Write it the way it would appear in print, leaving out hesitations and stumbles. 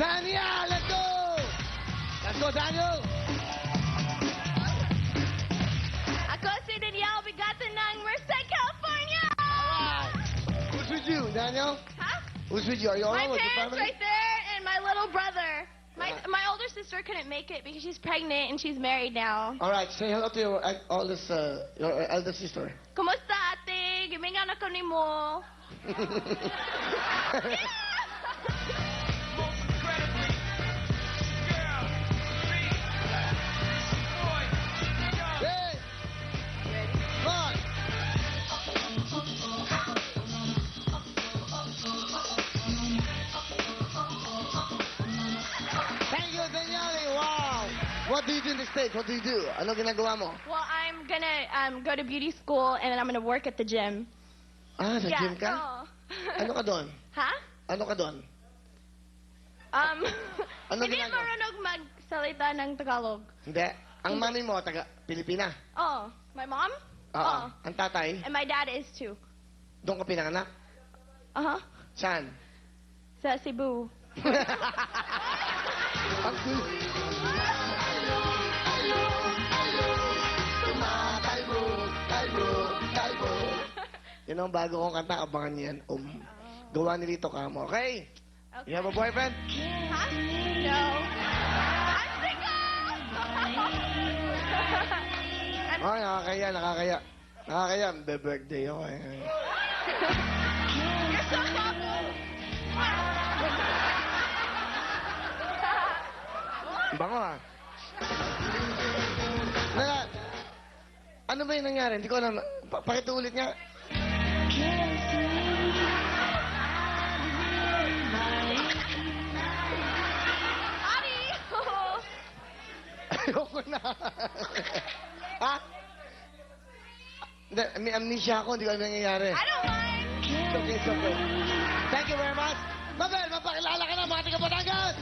Daniel, let's go! Let's go, Daniel! Ako si Danielle Bigatan ng Merced, California! Alright. Who's with you, Daniel? Huh? Who's with you? Are you all My with your parents family? right there and my little brother. My older sister couldn't make it because she's pregnant and she's married now. Alright, say hello to your elder sister. Kumusta ate? Gimingan ako ni mo. Hey! Come on! Thank you, Danielle. Wow! What do you do in the States? What do you do? Ano ginagawa mo? Well, I'm gonna go to beauty school and then I'm gonna work at the gym. Ah, nag-gym ka? oo. Ano ka doon? Ha? Ano ka doon? Ano Hindi ginagawa? marunong magsalita ng Tagalog. Hindi. Ang mami mo, taga Pilipina. Oh, my mom? Oo. Ang tatay, And my dad is too. doon ka pinanganak. Uh-huh. Saan? Sa Cebu. Ang cool. Yan ang bago kong kanta, abangan niyan. Gawa ni Lito Camo. Okay? Okay. You have a boyfriend? Huh? No. I'm single! Ay, nakakaya, nakakaya. Nakakaya, birthday ako eh. You're so guapo! Bango ah. Naka, ano ba yung nangyari? Hindi ko alam. Pakitulit nga. Adi! Ayoko na. Ha? Hindi, may amnesia ako. Hindi ko alam yung nangyayari. I don't mind! It's okay, it's okay. Thank you very much. Mabel, mapakilala ka na mga taga Batangas.